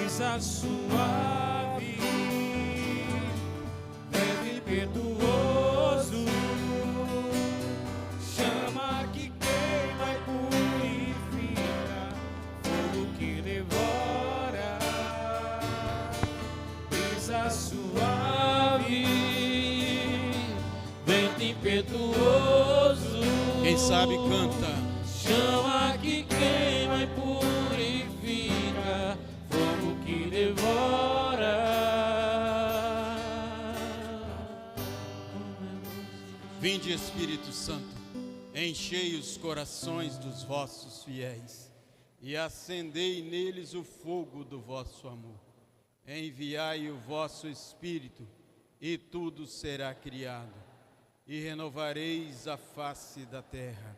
brisa suave, leve e perdooso, chama que queima e purifica, fogo que devora, brisa suave, vento impetuoso. Quem sabe canta. Chama que queima e purifica, fogo que devora. Vinde, Espírito Santo, enchei os corações dos vossos fiéis e acendei neles o fogo do vosso amor. Enviai o vosso Espírito e tudo será criado e renovareis a face da terra.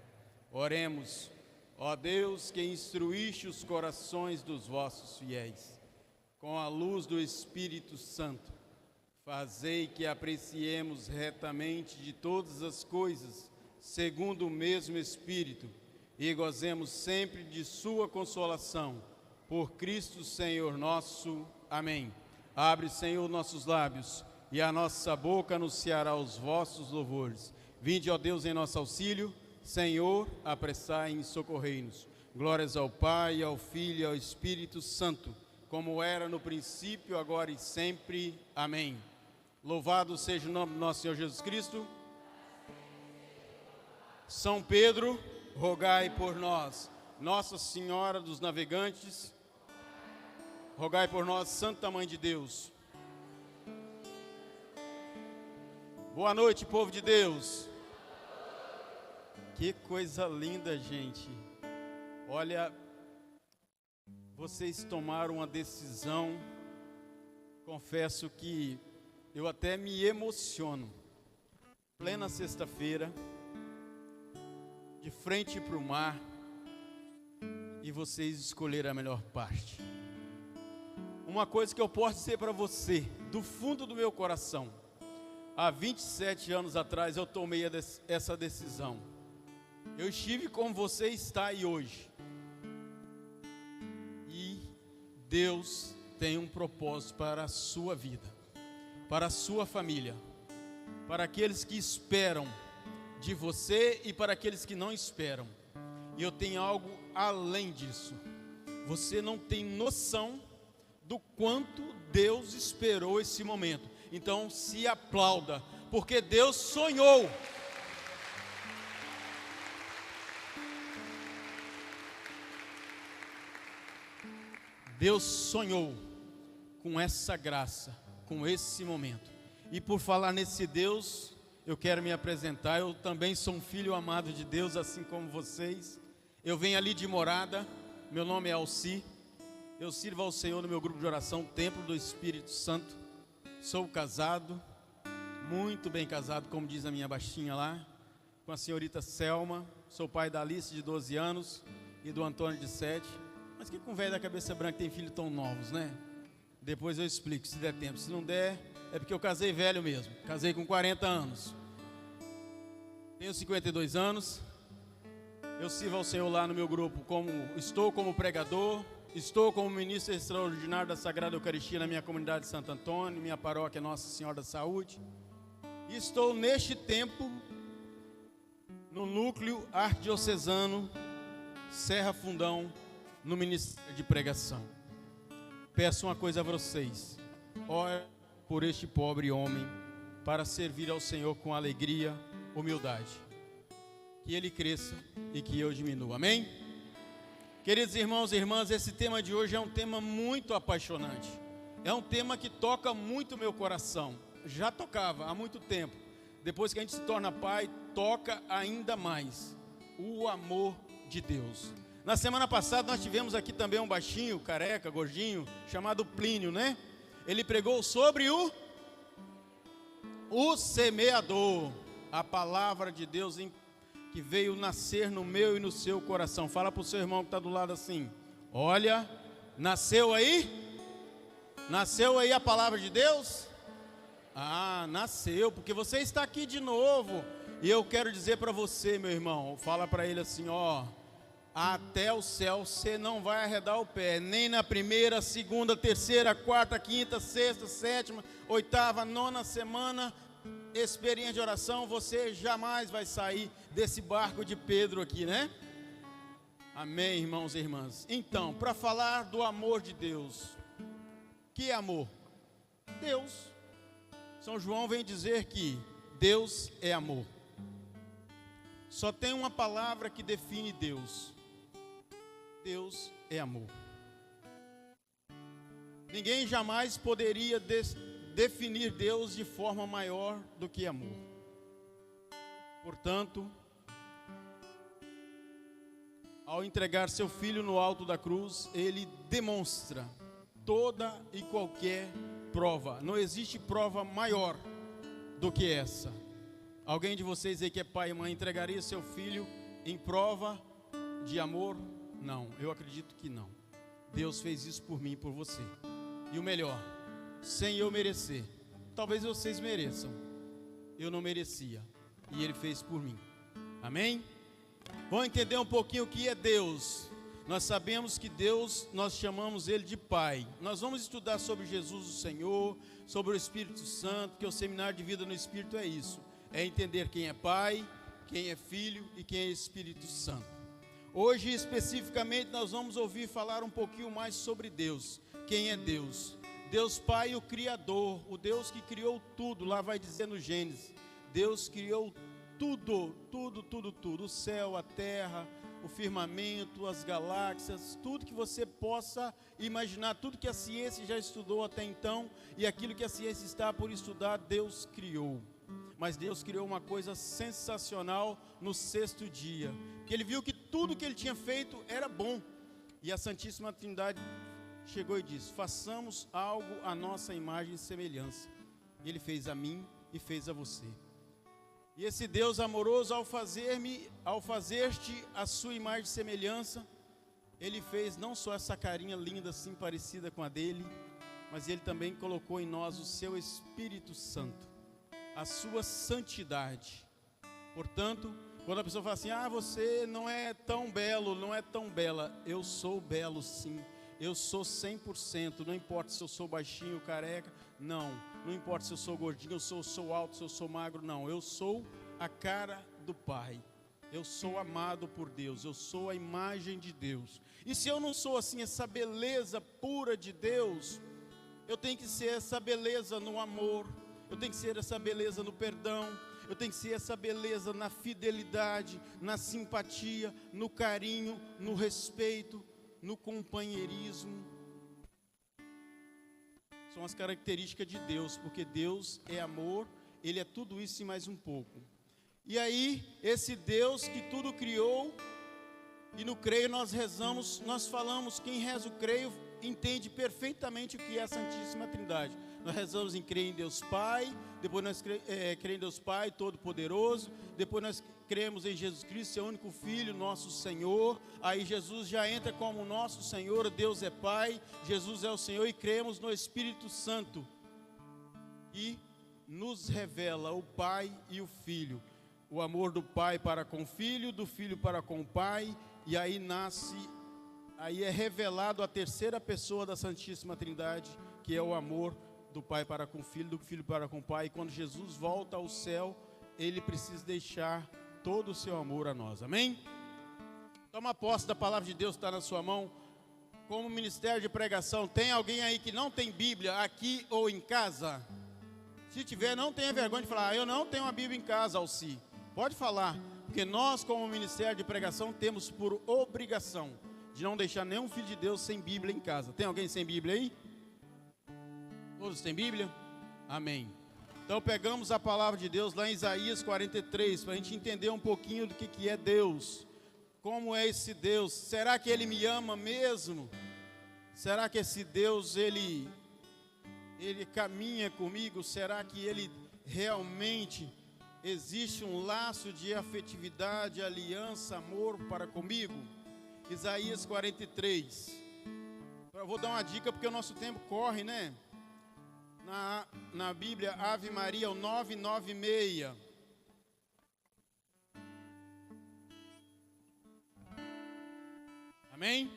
Oremos, ó Deus, que instruíste os corações dos vossos fiéis, com a luz do Espírito Santo, fazei que apreciemos retamente de todas as coisas, segundo o mesmo Espírito, e gozemos sempre de sua consolação, por Cristo Senhor nosso. Amém. Abre, Senhor, nossos lábios, e a nossa boca anunciará os vossos louvores. Vinde, ó Deus, em nosso auxílio. Senhor, apressai em socorrei-nos. Glórias ao Pai, ao Filho e ao Espírito Santo, como era no princípio, agora e sempre. Amém. Louvado seja o nome do nosso Senhor Jesus Cristo. São Pedro, rogai por nós. Nossa Senhora dos Navegantes, rogai por nós. Santa Mãe de Deus. Boa noite, povo de Deus. Que coisa linda, gente. Olha, vocês tomaram uma decisão. Confesso que eu até me emociono. Plena sexta-feira, de frente para o mar, e vocês escolheram a melhor parte. Uma coisa que eu posso dizer para você, do fundo do meu coração, há 27 anos atrás eu tomei essa decisão. Eu estive como você está aí hoje. E Deus tem um propósito para a sua vida, para a sua família, para aqueles que esperam de você e para aqueles que não esperam. E eu tenho algo além disso. Você não tem noção do quanto Deus esperou esse momento. Então se aplauda, porque Deus sonhou. Deus sonhou com essa graça, com esse momento. E por falar nesse Deus, eu quero me apresentar. Eu também sou um filho amado de Deus, assim como vocês. Eu venho ali de Morada, meu nome é Alci. Eu sirvo ao Senhor no meu grupo de oração, Templo do Espírito Santo. Sou casado, muito bem casado, como diz a minha baixinha lá, com a senhorita Selma. Sou pai da Alice, de 12 anos, e do Antônio, de 7. Mas que com velho da cabeça branca tem filhos tão novos, né? Depois eu explico, se der tempo. Se não der, é porque eu casei velho mesmo. Casei com 40 anos. Tenho 52 anos. Eu sirvo ao Senhor lá no meu grupo. Estou como pregador. Estou como ministro extraordinário da Sagrada Eucaristia na minha comunidade de Santo Antônio, minha paróquia Nossa Senhora da Saúde. E estou neste tempo no núcleo arquidiocesano Serra Fundão, no Ministério de Pregação. Peço uma coisa a vocês: ore por este pobre homem, para servir ao Senhor com alegria, humildade. Que ele cresça e que eu diminua. Amém? Queridos irmãos e irmãs, esse tema de hoje é um tema muito apaixonante. É um tema que toca muito meu coração. Já tocava há muito tempo. Depois que a gente se torna pai, toca ainda mais. O amor de Deus. Na semana passada nós tivemos aqui também um baixinho, careca, gordinho, chamado Plínio, né? Ele pregou sobre o semeador, a palavra de Deus que veio nascer no meu e no seu coração. Fala para o seu irmão que está do lado assim: olha, nasceu aí? Nasceu aí a palavra de Deus? Ah, nasceu, porque você está aqui de novo. E eu quero dizer para você, meu irmão, fala para ele assim: ó, até o céu, você não vai arredar o pé, nem na primeira, segunda, terceira, quarta, quinta, sexta, sétima, oitava, nona semana, experiência de oração, você jamais vai sair desse barco de Pedro aqui, né? Amém, irmãos e irmãs. Então, para falar do amor de Deus, que é amor? Deus. São João vem dizer que Deus é amor. Só tem uma palavra que define Deus. Deus é amor. Ninguém jamais poderia definir Deus de forma maior do que amor. Portanto, ao entregar seu filho no alto da cruz, ele demonstra toda e qualquer prova. Não existe prova maior do que essa. Alguém de vocês aí que é pai e mãe entregaria seu filho em prova de amor? Não, eu acredito que não. Deus fez isso por mim e por você. E o melhor, sem eu merecer. Talvez vocês mereçam. Eu não merecia. E Ele fez por mim. Amém? Vamos entender um pouquinho o que é Deus. Nós sabemos que Deus, nós chamamos Ele de Pai. Nós vamos estudar sobre Jesus o Senhor, sobre o Espírito Santo, que o seminário de vida no Espírito é isso. É entender quem é Pai, quem é Filho e quem é Espírito Santo. Hoje, especificamente, nós vamos ouvir falar um pouquinho mais sobre Deus. Quem é Deus? Deus Pai, o Criador, o Deus que criou tudo. Lá vai dizer no Gênesis, Deus criou tudo, o céu, a terra, o firmamento, as galáxias, tudo que você possa imaginar, tudo que a ciência já estudou até então, e aquilo que a ciência está por estudar, Deus criou. Mas Deus criou uma coisa sensacional no sexto dia, que Ele viu que tudo que Ele tinha feito era bom, e a Santíssima Trindade chegou e disse, façamos algo à nossa imagem e semelhança. Ele fez a mim e fez a você. E esse Deus amoroso, ao fazer-te a sua imagem e semelhança, Ele fez não só essa carinha linda, assim, parecida com a dele, mas Ele também colocou em nós o seu Espírito Santo, a sua santidade. Portanto, quando a pessoa fala assim, você não é tão belo, não é tão bela, eu sou belo sim, eu sou 100%, não importa se eu sou baixinho, careca, não importa se eu sou gordinho, se eu sou alto, se eu sou magro, não, eu sou a cara do Pai, eu sou amado por Deus, eu sou a imagem de Deus. E se eu não sou assim, essa beleza pura de Deus, eu tenho que ser essa beleza no amor, eu tenho que ser essa beleza no perdão, eu tenho que ser essa beleza na fidelidade, na simpatia, no carinho, no respeito, no companheirismo. São as características de Deus, porque Deus é amor, Ele é tudo isso e mais um pouco. E aí, esse Deus que tudo criou, e no creio nós rezamos, nós falamos, quem reza o creio entende perfeitamente o que é a Santíssima Trindade. Nós rezamos em crer em Deus Pai, depois nós cremos em Deus Pai Todo-Poderoso, depois nós cremos em Jesus Cristo, seu único Filho, nosso Senhor. Aí Jesus já entra como nosso Senhor, Deus é Pai, Jesus é o Senhor, e cremos no Espírito Santo, e nos revela o Pai e o Filho, o amor do Pai para com o Filho, do Filho para com o Pai, e aí aí é revelado a terceira pessoa da Santíssima Trindade, que é o amor do Pai para com o Filho, do Filho para com o Pai. E quando Jesus volta ao céu, Ele precisa deixar todo o seu amor a nós, amém? Toma posse da palavra de Deus que está na sua mão. Como ministério de pregação, tem alguém aí que não tem Bíblia aqui ou em casa? Se tiver, não tenha vergonha de falar, eu não tenho uma Bíblia em casa, Alci. Pode falar, porque nós como ministério de pregação temos por obrigação de não deixar nenhum filho de Deus sem Bíblia em casa. Tem alguém sem Bíblia aí? Todos têm Bíblia? Amém. Então pegamos a palavra de Deus lá em Isaías 43, para a gente entender um pouquinho do que é Deus. Como é esse Deus? Será que Ele me ama mesmo? Será que esse Deus, Ele caminha comigo? Será que Ele realmente existe um laço de afetividade, aliança, amor para comigo? Isaías 43. Eu vou dar uma dica porque o nosso tempo corre, né? Na Bíblia, Ave Maria, o 996. Amém?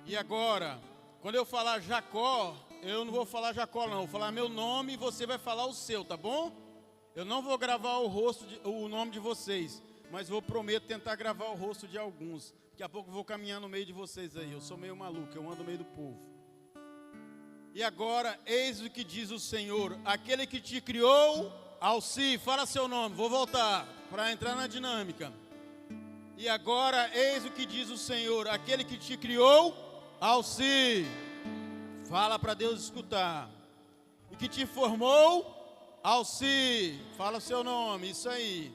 E agora, quando eu falar Jacó, eu não vou falar Jacó não, vou falar meu nome e você vai falar o seu, tá bom? Eu não vou gravar o nome de vocês, mas prometo tentar gravar o rosto de alguns. Daqui a pouco eu vou caminhar no meio de vocês aí, eu sou meio maluco, eu ando no meio do povo. E agora, eis o que diz o Senhor, aquele que te criou, Alci, fala seu nome, vou voltar para entrar na dinâmica. E agora, eis o que diz o Senhor, aquele que te criou, Alci, fala para Deus escutar. E que te formou, Alci, fala seu nome, isso aí.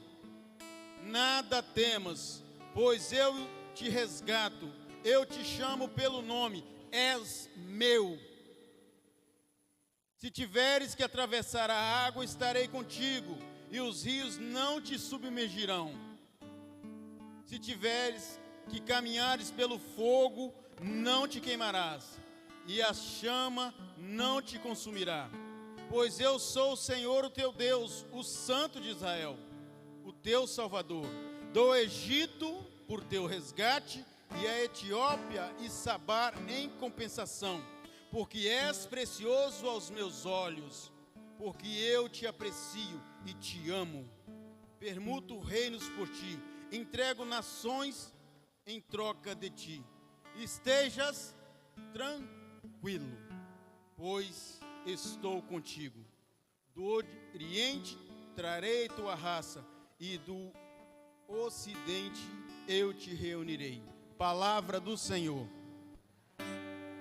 Nada temas, pois eu te resgato, eu te chamo pelo nome, és meu. Se tiveres que atravessar a água, estarei contigo, e os rios não te submergirão. Se tiveres que caminhares pelo fogo, não te queimarás, e a chama não te consumirá. Pois eu sou o Senhor, o teu Deus, o Santo de Israel, o teu Salvador. Do Egito por teu resgate, e a Etiópia e Sabar em compensação. Porque és precioso aos meus olhos, porque eu te aprecio e te amo. Permuto reinos por ti, entrego nações em troca de ti. Estejas tranquilo, pois estou contigo. Do Oriente trarei tua raça, e do Ocidente eu te reunirei. Palavra do Senhor.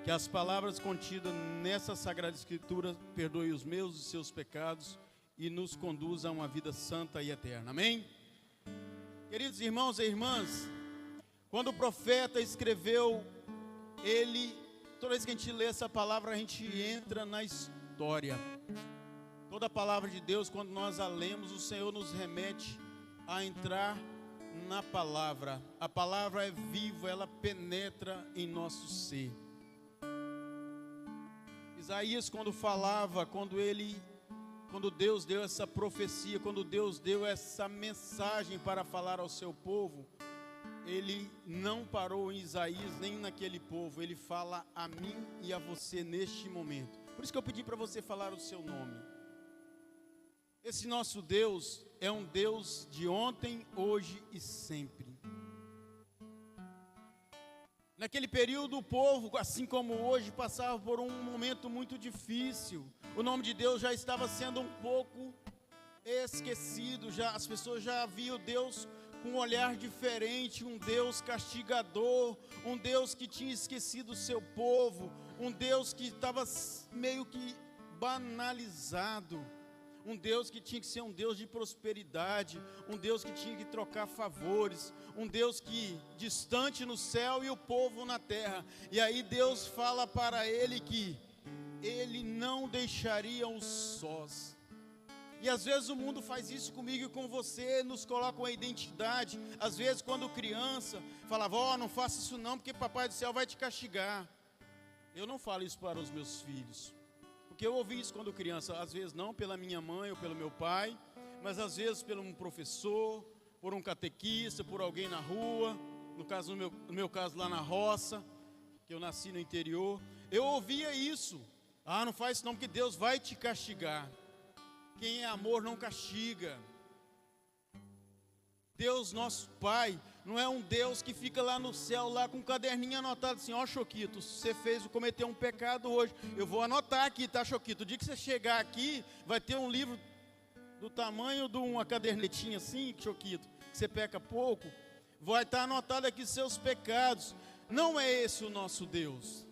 Que as palavras contidas nessa Sagrada Escritura perdoem os meus e os seus pecados e nos conduza a uma vida santa e eterna. Amém? Queridos irmãos e irmãs, quando o profeta escreveu, toda vez que a gente lê essa palavra, a gente entra na história. Toda a palavra de Deus, quando nós a lemos, o Senhor nos remete a entrar na palavra. A palavra é viva, ela penetra em nosso ser. Isaías, quando falava, quando Deus deu essa profecia, quando Deus deu essa mensagem para falar ao seu povo, ele não parou em Isaías nem naquele povo, ele fala a mim e a você neste momento. Por isso que eu pedi para você falar o seu nome. Esse nosso Deus é um Deus de ontem, hoje e sempre. Naquele período o povo, assim como hoje, passava por um momento muito difícil. O nome de Deus já estava sendo um pouco esquecido, as pessoas já viam Deus com um olhar diferente, um Deus castigador, um Deus que tinha esquecido o seu povo, um Deus que estava meio que banalizado. Um Deus que tinha que ser um Deus de prosperidade, um Deus que tinha que trocar favores, um Deus que distante no céu e o povo na terra. E aí Deus fala para ele que ele não deixaria os sós. E às vezes o mundo faz isso comigo e com você, nos coloca uma identidade. Às vezes quando criança, falava, não faça isso não, porque papai do céu vai te castigar. Eu não falo isso para os meus filhos. Porque eu ouvi isso quando criança, às vezes não pela minha mãe ou pelo meu pai, mas às vezes por um professor, por um catequista, por alguém na rua, no meu caso lá na roça, que eu nasci no interior. Eu ouvia isso, não faz isso não, porque Deus vai te castigar. Quem é amor não castiga. Deus nosso Pai não é um Deus que fica lá no céu, lá com um caderninho anotado assim, Choquito, você cometeu um pecado hoje, eu vou anotar aqui, tá, Choquito? O dia que você chegar aqui, vai ter um livro do tamanho de uma cadernetinha assim, Choquito, que você peca pouco, vai estar anotado aqui seus pecados. Não é esse o nosso Deus.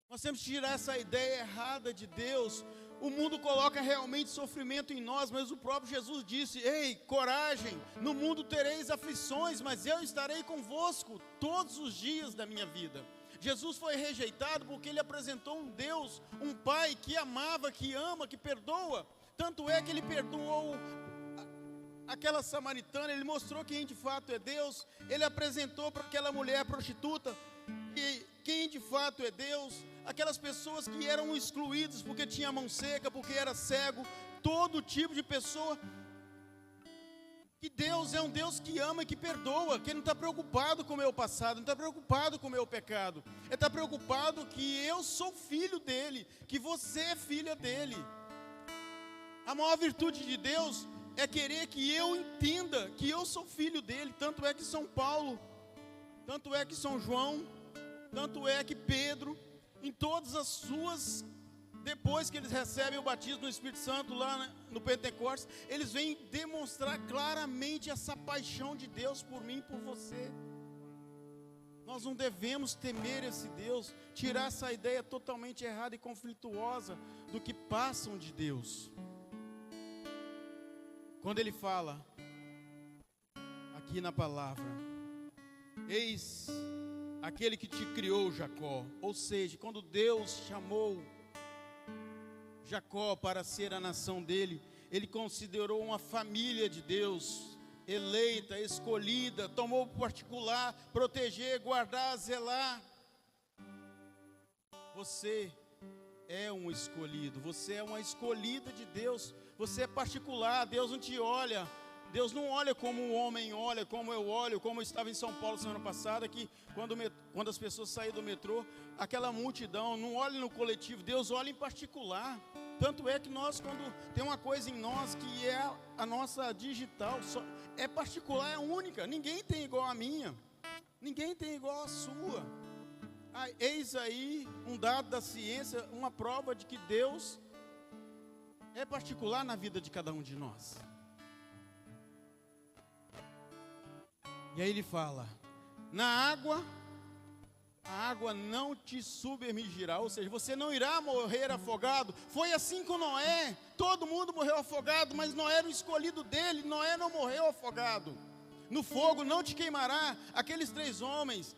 Nós temos que tirar essa ideia errada de Deus. O mundo coloca realmente sofrimento em nós, mas o próprio Jesus disse, ei, coragem, no mundo tereis aflições, mas eu estarei convosco todos os dias da minha vida. Jesus foi rejeitado porque ele apresentou um Deus, um Pai que amava, que ama, que perdoa. Tanto é que ele perdoou aquela samaritana, ele mostrou quem de fato é Deus. Ele apresentou para aquela mulher prostituta quem de fato é Deus. Aquelas pessoas que eram excluídas porque tinha a mão seca, porque era cego, todo tipo de pessoa. Que Deus é um Deus que ama e que perdoa, que Ele não está preocupado com o meu passado, não está preocupado com o meu pecado. Ele está preocupado que eu sou filho dEle, que você é filha dEle. A maior virtude de Deus é querer que eu entenda que eu sou filho dEle. Tanto é que São Paulo, tanto é que São João, tanto é que Pedro, em todas as suas, depois que eles recebem o batismo do Espírito Santo lá no Pentecostes, eles vêm demonstrar claramente essa paixão de Deus por mim e por você. Nós não devemos temer esse Deus, tirar essa ideia totalmente errada e conflituosa do que passam de Deus. Quando ele fala aqui na palavra, eis aquele que te criou, Jacó. Ou seja, quando Deus chamou Jacó para ser a nação dele, ele considerou uma família de Deus, eleita, escolhida, tomou por particular, proteger, guardar, zelar. Você é um escolhido, você é uma escolhida de Deus, você é particular. Deus não te olha, Deus não olha como o homem olha, como eu olho, como eu estava em São Paulo semana passada, que quando as pessoas saíram do metrô, aquela multidão, não olha no coletivo, Deus olha em particular. Tanto é que nós, quando tem uma coisa em nós que é a nossa digital, é particular, é única, ninguém tem igual a minha, ninguém tem igual a sua. Eis aí um dado da ciência, uma prova de que Deus é particular na vida de cada um de nós. E aí ele fala, na água, a água não te submergirá, ou seja, você não irá morrer afogado. Foi assim com Noé, todo mundo morreu afogado, mas Noé era o escolhido dele, Noé não morreu afogado. No fogo não te queimará. Aqueles 3 homens,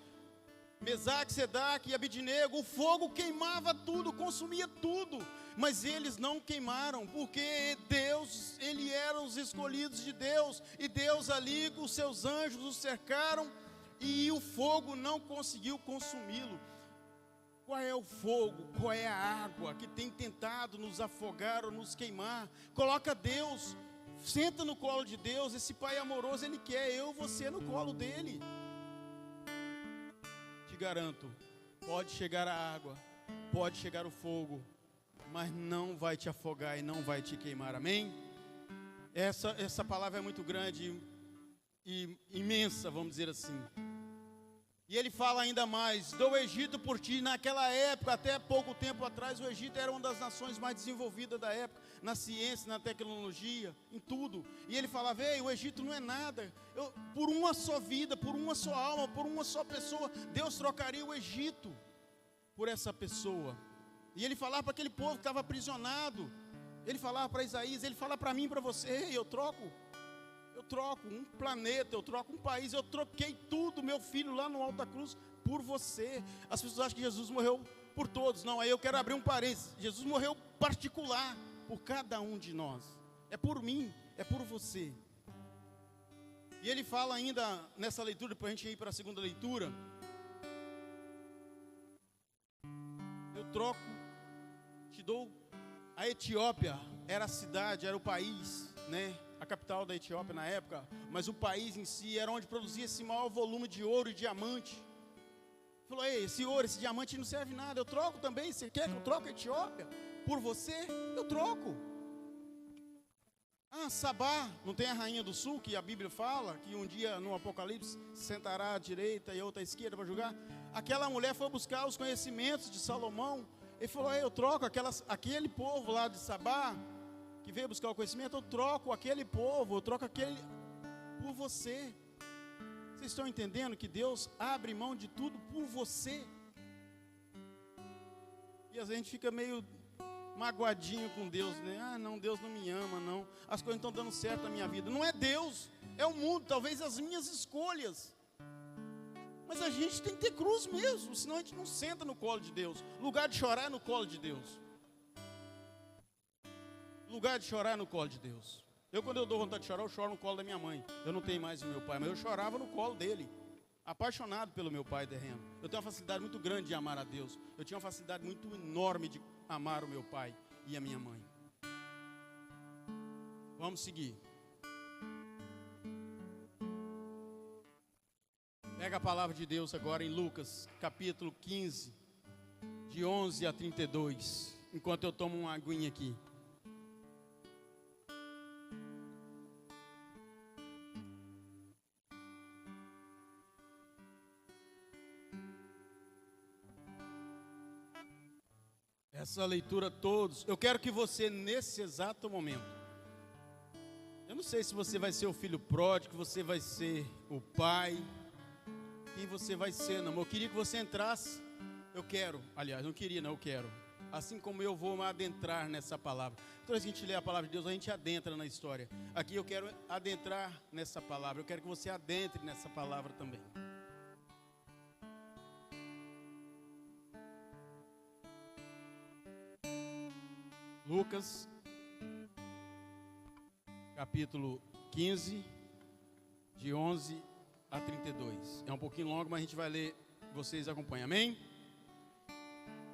Mesaque, Sedaque e Abidnego, o fogo queimava tudo, consumia tudo, mas eles não queimaram, porque Deus, Ele era os escolhidos de Deus, e Deus ali, os seus anjos os cercaram, e o fogo não conseguiu consumi-lo. Qual é o fogo? Qual é a água que tem tentado nos afogar ou nos queimar? Coloca Deus, senta no colo de Deus. Esse Pai amoroso, Ele quer eu e você no colo dEle. Te garanto, pode chegar a água, pode chegar o fogo, mas não vai te afogar e não vai te queimar, amém? Essa palavra é muito grande e imensa, vamos dizer assim. E ele fala ainda mais, dou o Egito por ti. Naquela época, até pouco tempo atrás, o Egito era uma das nações mais desenvolvidas da época, na ciência, na tecnologia, em tudo. E ele falava, o Egito não é nada. Por uma só vida, por uma só alma, por uma só pessoa, Deus trocaria o Egito por essa pessoa. E ele falava para aquele povo que estava aprisionado, ele falava para Isaías, ele fala para mim e para você, eu troco um planeta, eu troco um país, eu troquei tudo, meu filho lá no alto da cruz, por você. As pessoas acham que Jesus morreu por todos, não, aí eu quero abrir um parênteses, Jesus morreu particular, por cada um de nós, é por mim, é por você. E ele fala ainda nessa leitura, depois a gente ir para a segunda leitura, eu troco, te dou, a Etiópia era a cidade, era o país, né? A capital da Etiópia na época, mas o país em si era onde produzia esse maior volume de ouro e diamante. Falou, esse ouro, esse diamante não serve nada, eu troco também. Você quer que eu troque a Etiópia por você? Eu troco. Sabá, não tem a rainha do sul, que a Bíblia fala, que um dia no Apocalipse sentará à direita e outra à esquerda para julgar. Aquela mulher foi buscar os conhecimentos de Salomão, ele falou, eu troco aquele povo lá de Sabá, que veio buscar o conhecimento, eu troco aquele povo, eu troco aquele por você. Vocês estão entendendo que Deus abre mão de tudo por você? E às vezes a gente fica meio magoadinho com Deus, né? Não, Deus não me ama, não. As coisas não estão dando certo na minha vida. Não é Deus, é o mundo, talvez as minhas escolhas. Mas a gente tem que ter cruz mesmo, senão a gente não senta no colo de Deus. Lugar de chorar é no colo de Deus. Lugar de chorar é no colo de Deus. Quando eu dou vontade de chorar, eu choro no colo da minha mãe. Eu não tenho mais o meu pai, mas eu chorava no colo dele. Apaixonado pelo meu pai terreno. Eu tenho uma facilidade muito grande de amar a Deus. Eu tinha uma facilidade muito enorme de amar o meu pai e a minha mãe. Vamos seguir. Pega a palavra de Deus agora em Lucas, capítulo 15, de 11 a 32, enquanto eu tomo uma aguinha aqui. Essa leitura todos, eu quero que você nesse exato momento, eu não sei se você vai ser o filho pródigo, você vai ser o pai, quem você vai ser, não, eu queria que você entrasse, não queria, eu quero, assim como eu vou adentrar nessa palavra. Toda vez que a gente lê a palavra de Deus, a gente adentra na história. Aqui eu quero adentrar nessa palavra, eu quero que você adentre nessa palavra também. Lucas, capítulo 15, de 11 a 32. É um pouquinho longo, mas a gente vai ler, vocês acompanham, amém?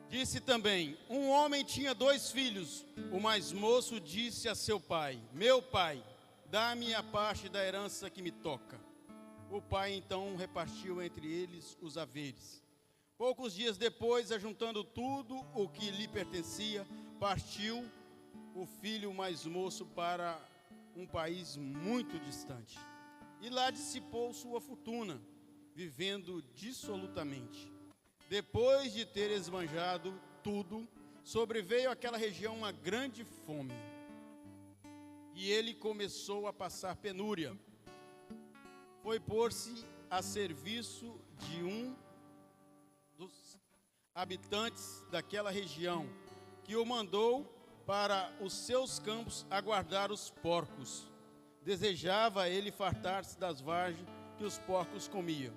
Disse também, um homem tinha 2 filhos. O mais moço disse a seu pai, meu pai, dá-me a parte da herança que me toca. O pai então repartiu entre eles os haveres. Poucos dias depois, ajuntando tudo o que lhe pertencia, partiu o filho mais moço para um país muito distante. E lá dissipou sua fortuna, vivendo dissolutamente. Depois de ter esbanjado tudo, sobreveio àquela região uma grande fome. E ele começou a passar penúria. Foi pôr-se a serviço de um dos habitantes daquela região, que o mandou para os seus campos aguardar os porcos. Desejava ele fartar-se das vargens que os porcos comiam,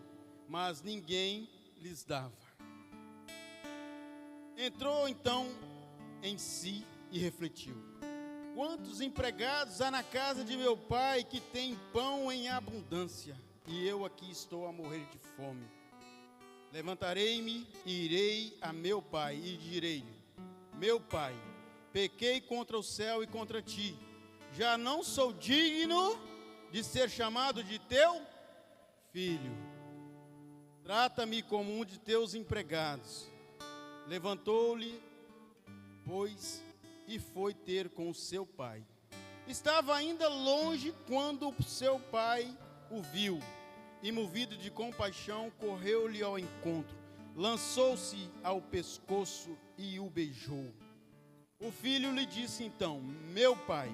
mas ninguém lhes dava. Entrou então em si e refletiu: quantos empregados há na casa de meu pai que tem pão em abundância, e eu aqui estou a morrer de fome. Levantarei-me e irei a meu pai e direi-lhe: meu pai, pequei contra o céu e contra ti, já não sou digno de ser chamado de teu filho. Trata-me como um de teus empregados. Levantou-lhe, pois, e foi ter com o seu pai. Estava ainda longe quando o seu pai o viu, e movido de compaixão, correu-lhe ao encontro, lançou-se ao pescoço e o beijou. O filho lhe disse então: meu pai,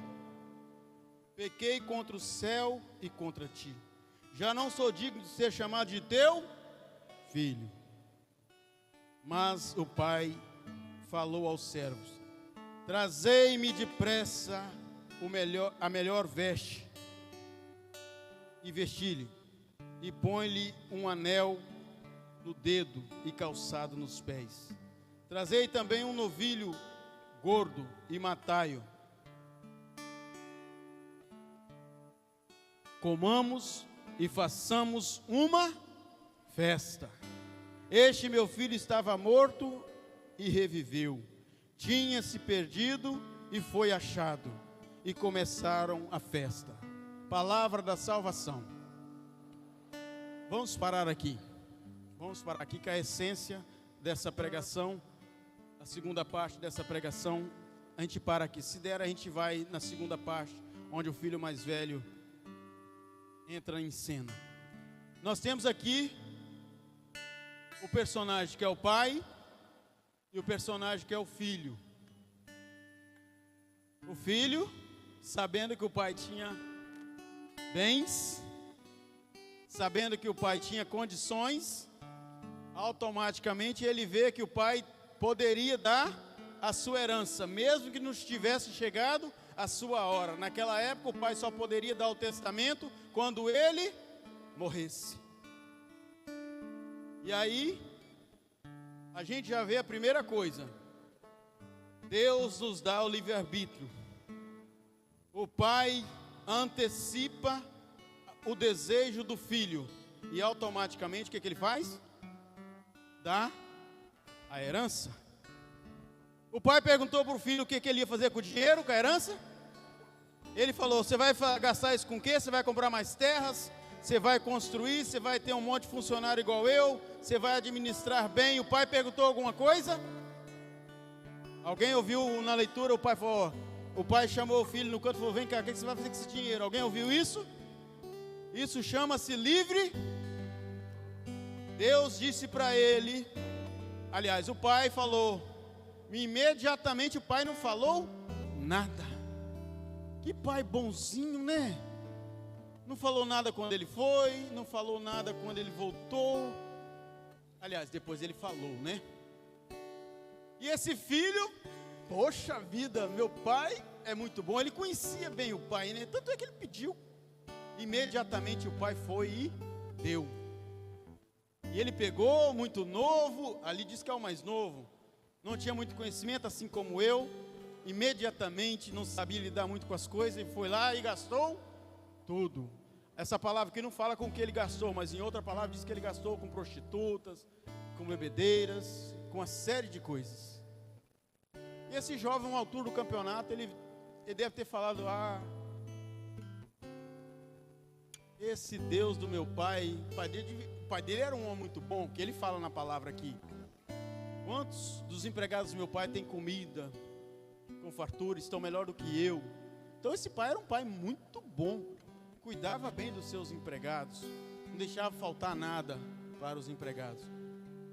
pequei contra o céu e contra ti, já não sou digno de ser chamado de teu filho. Mas o pai falou aos servos: trazei-me depressa a melhor veste, e vesti-lhe, e põe-lhe um anel no dedo e calçado nos pés. Trazei também um novilho gordo e matai-o. Comamos e façamos uma festa. Este meu filho estava morto e reviveu, tinha se perdido e foi achado. E começaram a festa. Palavra da salvação. Vamos parar aqui. Vamos parar aqui com a essência dessa pregação. A segunda parte dessa pregação, a gente para aqui. Se der, a gente vai na segunda parte, onde o filho mais velho entra em cena. Nós temos aqui o personagem que é o pai e o personagem que é o filho. O filho, sabendo que o pai tinha bens, sabendo que o pai tinha condições, automaticamente ele vê que o pai poderia dar a sua herança, mesmo que não tivesse chegado a sua hora. Naquela época o pai só poderia dar o testamento quando ele morresse. E aí a gente já vê a primeira coisa: Deus nos dá o livre-arbítrio. O pai antecipa o desejo do filho e automaticamente o que ele faz? Dá a herança. O pai perguntou para o filho o que ele ia fazer com o dinheiro, com a herança. Ele falou: você vai gastar isso com o quê? Você vai comprar mais terras? você vai construir, você vai ter um monte de funcionário igual eu, você vai administrar bem. O pai perguntou alguma coisa? Alguém ouviu na leitura? O pai falou, o pai chamou o filho no canto e falou, vem cá, o que você vai fazer com esse dinheiro? Alguém ouviu isso? Isso chama-se livre. Deus disse para ele, aliás, o pai falou, imediatamente o pai não falou nada. Que pai bonzinho, né? Não falou nada quando ele foi, não falou nada quando ele voltou. Aliás, depois ele falou, né? E esse filho, poxa vida, meu pai é muito bom. Ele conhecia bem o pai, né? Tanto é que ele pediu. Imediatamente o pai foi e deu. E ele pegou, muito novo, ali diz que é o mais novo. Não tinha muito conhecimento, assim como eu. Imediatamente não sabia lidar muito com as coisas. E foi lá e gastou tudo. Essa palavra aqui não fala com o que ele gastou, mas em outra palavra diz que ele gastou com prostitutas, com bebedeiras, com uma série de coisas. E esse jovem, uma altura do campeonato, ele deve ter falado, esse Deus do meu pai, o pai dele era um homem muito bom, que ele fala na palavra aqui. Quantos dos empregados do meu pai têm comida, com fartura, estão melhor do que eu? Então esse pai era um pai muito bom, cuidava bem dos seus empregados, não deixava faltar nada para os empregados.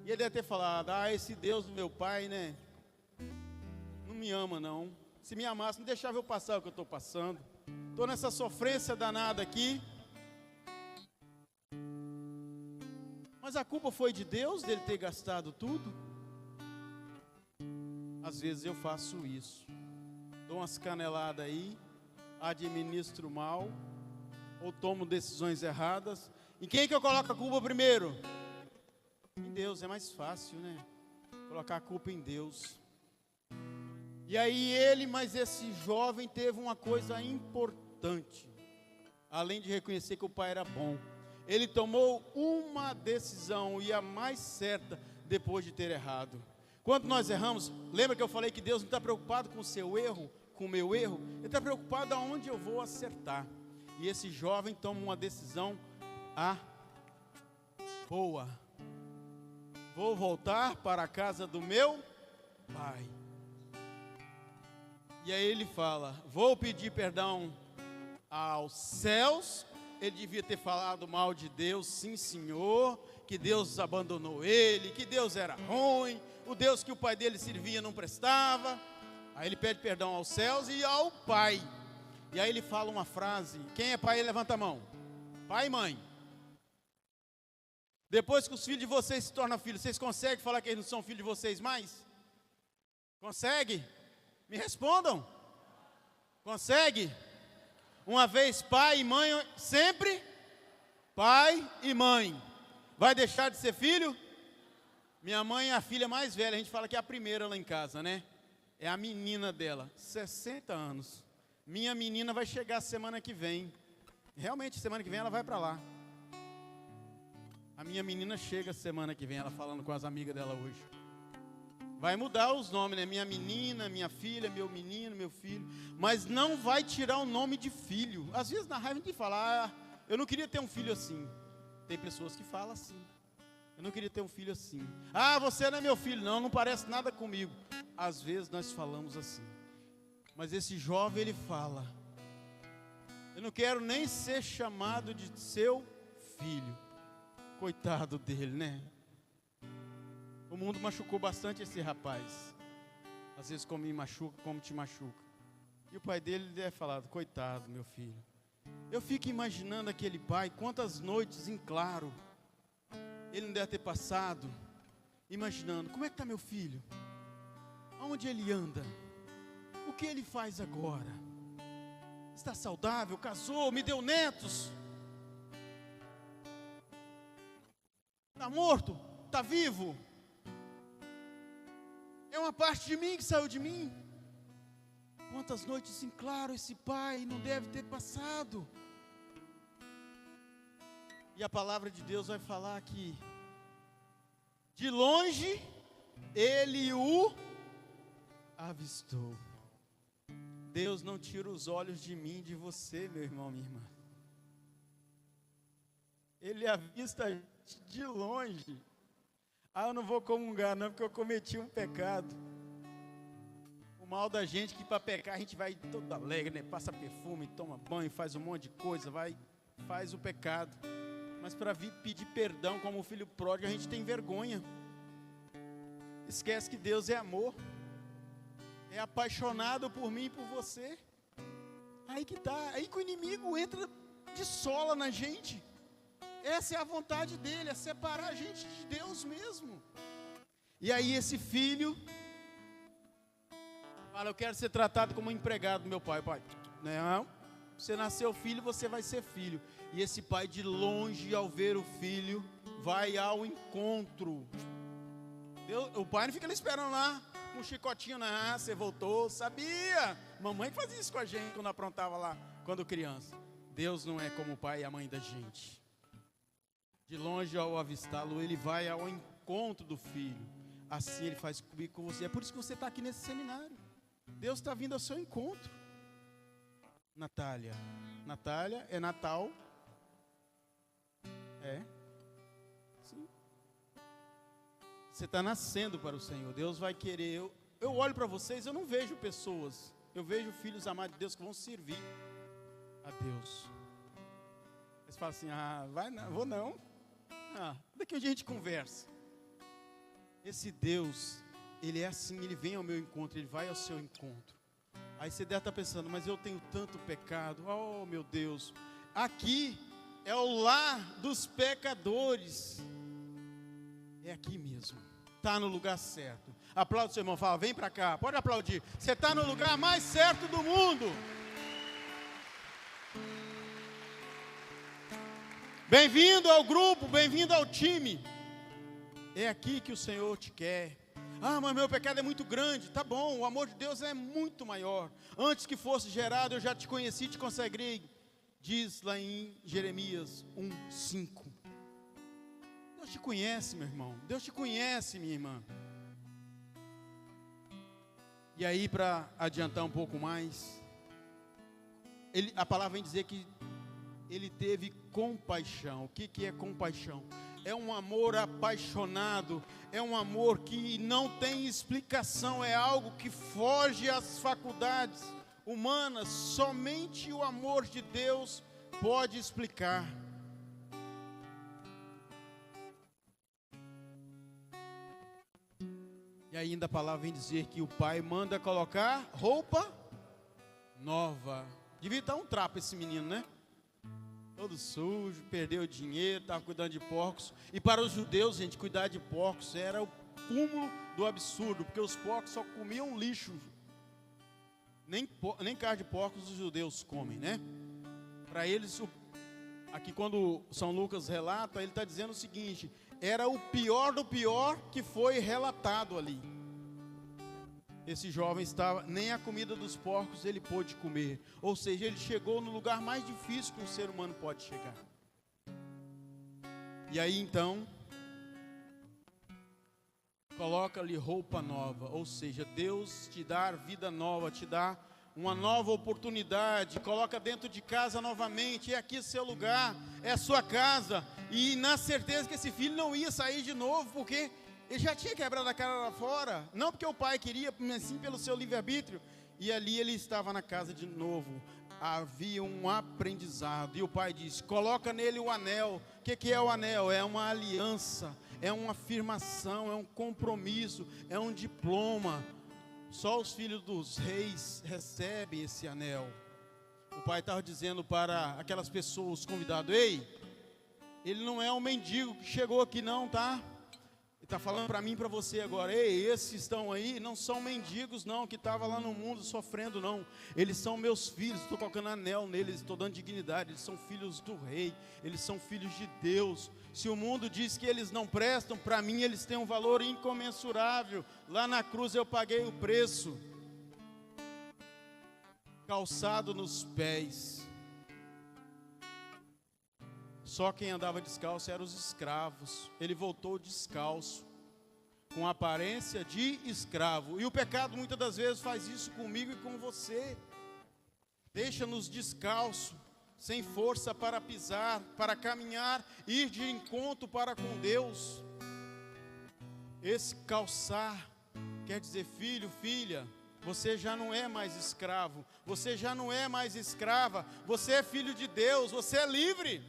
E ele deve ter falado, esse Deus do meu pai, né, não me ama não. Se me amasse, não deixava eu passar o que eu estou passando. Estou nessa sofrência danada aqui. Mas a culpa foi de Deus, dele ter gastado tudo? Às vezes eu faço isso. Dou umas caneladas aí, administro mal, ou tomo decisões erradas. Em quem que eu coloco a culpa primeiro? Em Deus, é mais fácil, né? Colocar a culpa em Deus. E aí mas esse jovem teve uma coisa importante. Além de reconhecer que o pai era bom, ele tomou uma decisão, e a mais certa, depois de ter errado. Quando nós erramos, lembra que eu falei que Deus não está preocupado com o seu erro, com o meu erro? Ele está preocupado aonde eu vou acertar. E esse jovem toma uma decisão boa. Vou voltar para a casa do meu pai. E aí ele fala, vou pedir perdão aos céus. Ele devia ter falado mal de Deus, sim senhor, que Deus abandonou ele, que Deus era ruim, o Deus que o pai dele servia não prestava. Aí ele pede perdão aos céus e ao pai. E aí ele fala uma frase, quem é pai, levanta a mão. Pai e mãe. Depois que os filhos de vocês se tornam filhos, vocês conseguem falar que eles não são filhos de vocês mais? Consegue? Me respondam. Consegue? Uma vez pai e mãe, sempre pai e mãe. Vai deixar de ser filho? Minha mãe é a filha mais velha, a gente fala que é a primeira lá em casa, né? É a menina dela, 60 anos. Minha menina vai chegar semana que vem. Realmente, semana que vem ela vai para lá. A minha menina chega semana que vem, ela falando com as amigas dela hoje. Vai mudar os nomes, né? Minha menina, minha filha, meu menino, meu filho. Mas não vai tirar o nome de filho. Às vezes na raiva a gente fala, eu não queria ter um filho assim. Tem pessoas que falam assim. Eu não queria ter um filho assim. Você não é meu filho. Não parece nada comigo. Às vezes nós falamos assim. Mas esse jovem, ele fala, eu não quero nem ser chamado de seu filho. Coitado dele, né? O mundo machucou bastante esse rapaz. Às vezes como me machuca, como te machuca. E o pai dele deve falar, coitado meu filho. Eu fico imaginando aquele pai, quantas noites em claro ele não deve ter passado, imaginando, como é que está meu filho? Aonde ele anda? O que ele faz agora? Está saudável? Casou? Me deu netos? Está morto? Está vivo? É uma parte de mim que saiu de mim. Quantas noites em claro esse pai não deve ter passado. E a palavra de Deus vai falar que de longe ele o avistou. Deus não tira os olhos de mim, de você, meu irmão, minha irmã. Ele avista a gente de longe. Ah, eu não vou comungar não, porque eu cometi um pecado. O mal da gente é que para pecar a gente vai todo alegre, né? Passa perfume, toma banho, faz um monte de coisa, faz o pecado. Mas para vir pedir perdão como o filho pródigo, a gente tem vergonha. Esquece que Deus é amor. É apaixonado por mim e por você. Aí que tá, aí que o inimigo entra de sola na gente. Essa é a vontade dele, é separar a gente de Deus mesmo. E aí esse filho fala, eu quero ser tratado como um empregado do meu pai. Pai, não, você nasceu filho, você vai ser filho. E esse pai de longe, ao ver o filho, vai ao encontro. O pai não fica ali esperando lá, com um chicotinho, você voltou, sabia? Mamãe fazia isso com a gente quando aprontava lá, quando criança. Deus não é como o pai e a mãe da gente. De longe, ao avistá-lo, ele vai ao encontro do filho. Assim ele faz comigo, com você. É por isso que você está aqui nesse seminário. Deus está vindo ao seu encontro. Natália, é Natal? É? Sim. Você está nascendo para o Senhor. Deus vai querer. Eu olho para vocês, eu não vejo pessoas. Eu vejo filhos amados de Deus que vão servir a Deus. Eles falam assim, vou não. Daqui a dia a gente conversa. Esse Deus, Ele é assim, Ele vem ao meu encontro, Ele vai ao seu encontro. Aí você deve estar pensando, mas eu tenho tanto pecado. Oh meu Deus, aqui é o lar dos pecadores. É aqui mesmo, está no lugar certo. Aplaude seu irmão, fala, vem para cá, pode aplaudir. Você está no lugar mais certo do mundo. Bem-vindo ao grupo, bem-vindo ao time. É aqui que o Senhor te quer. Mas meu pecado é muito grande. Tá bom, o amor de Deus é muito maior. Antes que fosse gerado, eu já te conheci e te consagrei. Diz lá em Jeremias 1:5. Deus te conhece, meu irmão. Deus te conhece, minha irmã. E aí, para adiantar um pouco mais, a palavra vem dizer que Ele teve compaixão. O que é compaixão? É um amor apaixonado, é um amor que não tem explicação, é algo que foge às faculdades humanas. Somente o amor de Deus pode explicar. E ainda a palavra vem dizer que o pai manda colocar roupa nova. Devia estar um trapo esse menino, né? Todo sujo, perdeu dinheiro, estava cuidando de porcos. E para os judeus, gente, cuidar de porcos era o cúmulo do absurdo, porque os porcos só comiam lixo. Nem carne de porcos os judeus comem, né? Para eles, aqui quando São Lucas relata, ele está dizendo o seguinte, era o pior do pior que foi relatado ali. Esse jovem estava, nem a comida dos porcos ele pôde comer. Ou seja, ele chegou no lugar mais difícil que um ser humano pode chegar. E aí então, coloca-lhe roupa nova. Ou seja, Deus te dá vida nova, te dá uma nova oportunidade. Coloca dentro de casa novamente. É aqui seu lugar, é a sua casa. E na certeza que esse filho não ia sair de novo, porque ele já tinha quebrado a cara lá fora, não porque o pai queria, mas sim pelo seu livre-arbítrio. E ali ele estava na casa de novo. Havia um aprendizado. E o pai disse, coloca nele o anel. O que é o anel? É uma aliança, é uma afirmação, é um compromisso, é um diploma. Só os filhos dos reis recebem esse anel. O pai estava dizendo para aquelas pessoas convidadas, ei, ele não é um mendigo que chegou aqui não, tá? Está falando para mim e para você agora, ei, esses estão aí, não são mendigos não, que estavam lá no mundo sofrendo não, eles são meus filhos, estou colocando anel neles, estou dando dignidade, eles são filhos do rei, eles são filhos de Deus. Se o mundo diz que eles não prestam, para mim eles têm um valor incomensurável, lá na cruz eu paguei o preço, calçado nos pés. Só quem andava descalço eram os escravos. Ele voltou descalço, com aparência de escravo. E o pecado muitas das vezes faz isso comigo e com você. Deixa-nos descalço, sem força para pisar, para caminhar, ir de encontro para com Deus. Esse calçar quer dizer, filho, filha, você já não é mais escravo, você já não é mais escrava, você é filho de Deus, você é livre.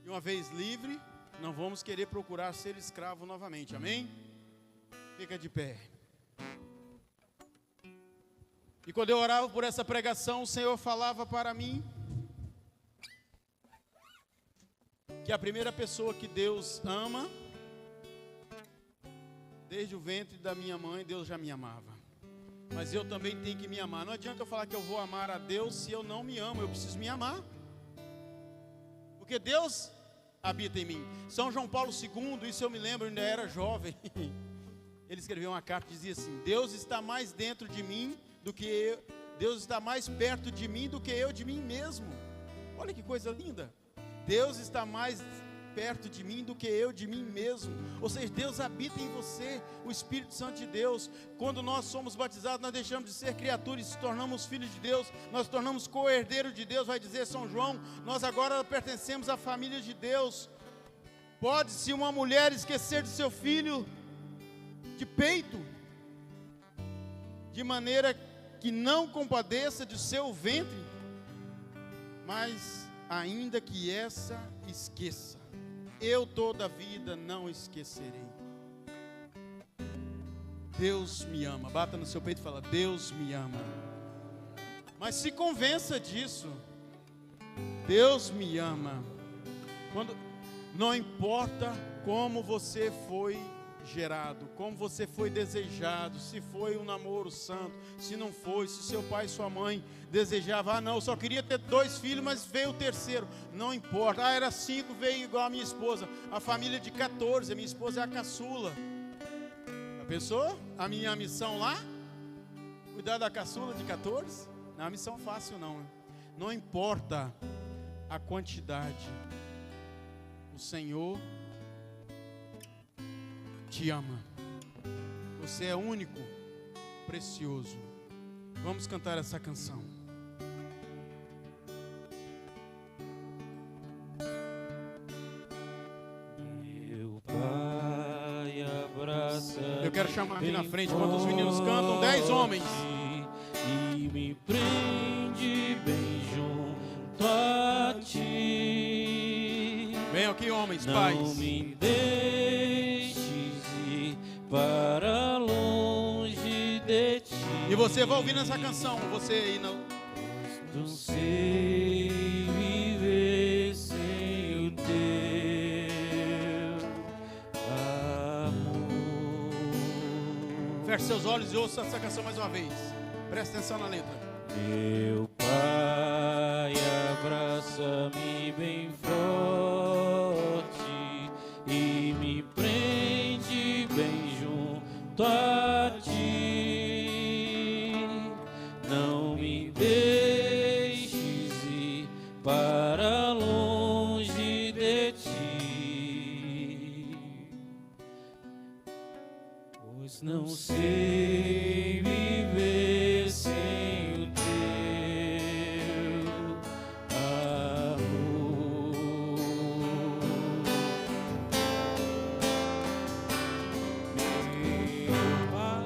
E uma vez livre, não vamos querer procurar ser escravo novamente, amém? Fica de pé. E quando eu orava por essa pregação, o Senhor falava para mim que a primeira pessoa que Deus ama, desde o ventre da minha mãe, Deus já me amava. Mas eu também tenho que me amar. Não adianta eu falar que eu vou amar a Deus se eu não me amo, eu preciso me amar. Porque Deus habita em mim. São João Paulo II, isso eu me lembro, eu ainda era jovem. Ele escreveu uma carta que dizia assim: Deus está mais dentro de mim do que eu, Deus está mais perto de mim do que eu de mim mesmo. Olha que coisa linda. Deus está mais perto de mim do que eu de mim mesmo. Ou seja, Deus habita em você, o Espírito Santo de Deus. Quando nós somos batizados, nós deixamos de ser criaturas e se tornamos filhos de Deus, nós tornamos co-herdeiros de Deus, vai dizer São João. Nós agora pertencemos à família de Deus. Pode-se uma mulher esquecer de seu filho de peito, de maneira que não compadeça de seu ventre, mas ainda que essa esqueça, eu toda a vida não esquecerei. Deus me ama. Bata no seu peito e fala: Deus me ama. Mas se convença disso. Deus me ama. Não importa como você foi gerado, como você foi desejado, se foi um namoro santo, se não foi, se seu pai e sua mãe desejavam, não, eu só queria ter 2 filhos, mas veio o terceiro, não importa, era 5, veio igual a minha esposa, a família de 14, a minha esposa é a caçula. A pessoa, a minha missão lá, cuidar da caçula de 14, não é uma missão fácil não, né? Não importa a quantidade, o Senhor te ama. Você é único, precioso. Vamos cantar essa canção. Meu Pai abraça. Eu quero chamar aqui na frente, quando os meninos cantam, 10 homens. E me prende bem junto a ti. Venham aqui, homens, Não pais. me deixes ir para longe de ti. E você vai ouvir nessa canção, você aí não. Não sei viver sem o teu amor. Feche seus olhos e ouça essa canção mais uma vez. Presta atenção na letra. Meu Pai, abraça-me bem forte e me prende bem junto a ti. Não me deixes ir para longe de ti, pois não sei viver sem o teu amor. Meu Pai,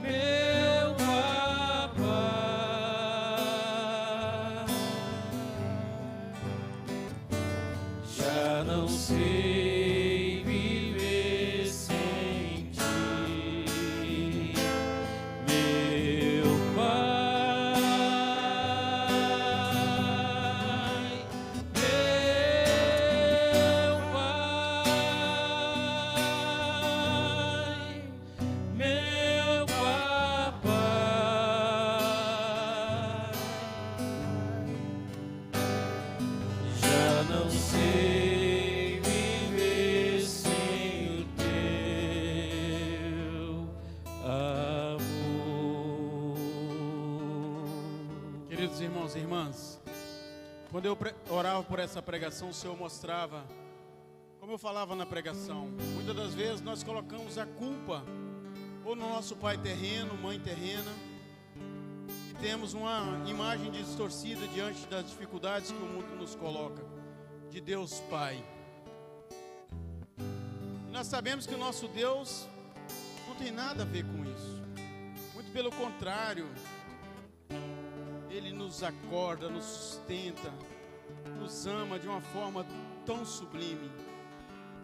meu papai, já não sei viver sem ti, meu pai, meu papai, já não sei viver sem o teu amor. Queridos irmãos e irmãs, Quando eu orava por essa pregação, o Senhor mostrava, como eu falava na pregação, muitas das vezes nós colocamos a culpa ou no nosso pai terreno, mãe terrena, e temos uma imagem distorcida diante das dificuldades que o mundo nos coloca, de Deus Pai. E nós sabemos que o nosso Deus não tem nada a ver com isso, muito pelo contrário. Ele nos acorda, nos sustenta, nos ama de uma forma tão sublime,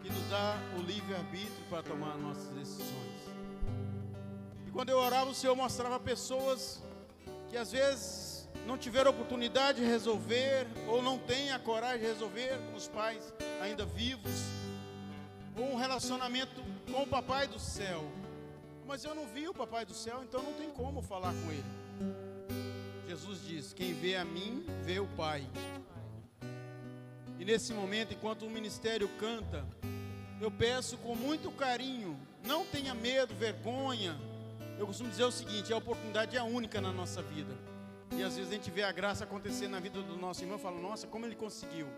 que nos dá o livre-arbítrio para tomar nossas decisões. E quando eu orava, o Senhor mostrava pessoas que às vezes não tiveram oportunidade de resolver, ou não têm a coragem de resolver com os pais ainda vivos, ou um relacionamento com o Papai do Céu. Mas eu não vi o Papai do Céu, então não tem como falar com Ele. Jesus diz: quem vê a mim, vê o Pai. E nesse momento, enquanto o ministério canta, eu peço com muito carinho, não tenha medo, vergonha. Eu costumo dizer o seguinte: a oportunidade é única na nossa vida. E às vezes a gente vê a graça acontecer na vida do nosso irmão e fala: nossa, como ele conseguiu?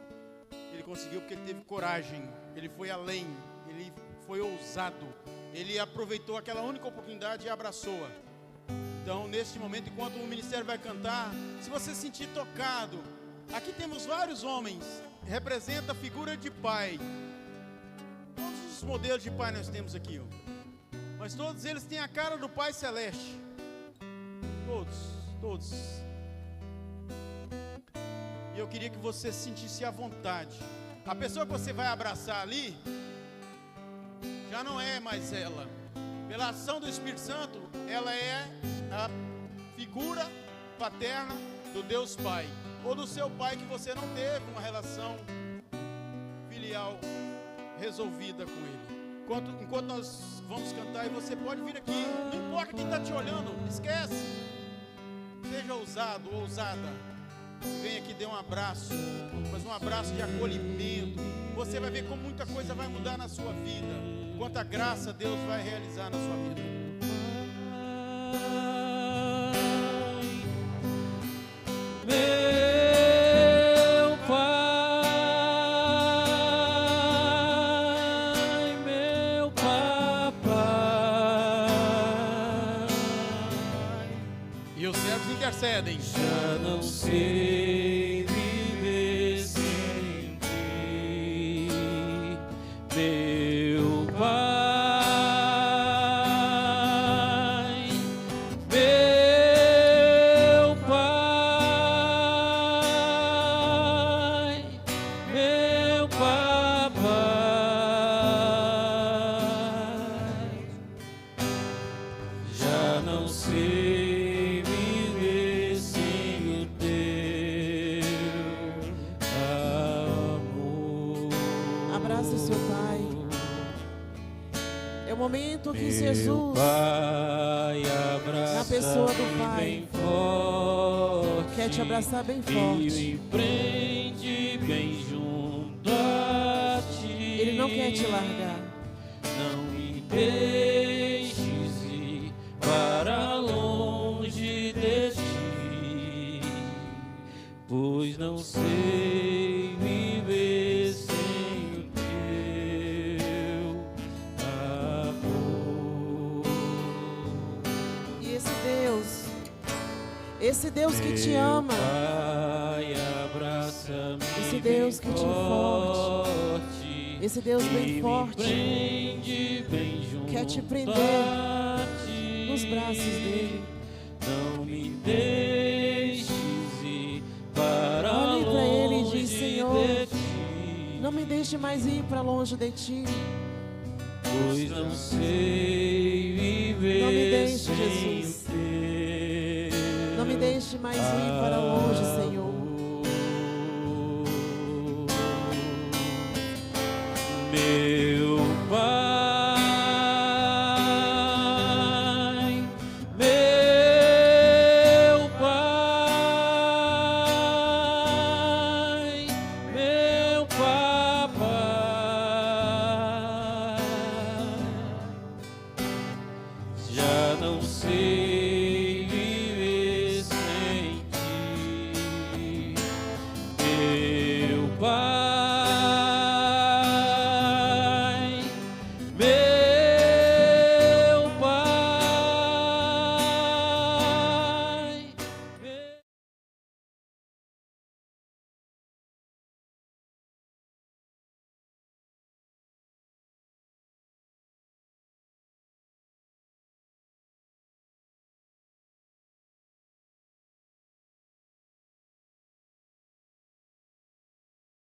Ele conseguiu porque ele teve coragem, ele foi além, ele foi ousado, ele aproveitou aquela única oportunidade e abraçou-a. Então, neste momento, enquanto o ministério vai cantar, se você se sentir tocado, aqui temos vários homens, representa a figura de pai. Todos os modelos de pai nós temos aqui, ó. Mas todos eles têm a cara do Pai Celeste. Todos. E eu queria que você se sentisse à vontade. A pessoa que você vai abraçar ali, já não é mais ela. Pela ação do Espírito Santo, ela é a figura paterna do Deus Pai, ou do seu pai que você não teve uma relação filial resolvida com ele. Enquanto nós vamos cantar, e você pode vir aqui, não importa quem está te olhando, esquece, seja ousado, ousada, vem aqui, dê um abraço, mas um abraço de acolhimento. Você vai ver como muita coisa vai mudar na sua vida, quanta graça Deus vai realizar na sua vida. Meu papai, E os servos intercedem. já não sei viver sem ti, meu pai. Momento que Jesus, na pessoa do Pai, quer te abraçar bem forte. Ele não quer te largar. Não me deixes ir para longe de ti, pois não sei viver sem o teu amor. E esse Deus que te ama, Pai, abraça-me, esse Deus que te forte, esse Deus bem forte, quer te prender nos braços dele. Não me deixes ir para Olhe para ele e diz: longe Senhor, de ti, não me deixe mais ir para longe de ti. pois não sei viver Não me deixe, sem Jesus. o teu Não me deixe mais ir para longe, Senhor. Meu pai, meu pai, meu papai, já não sei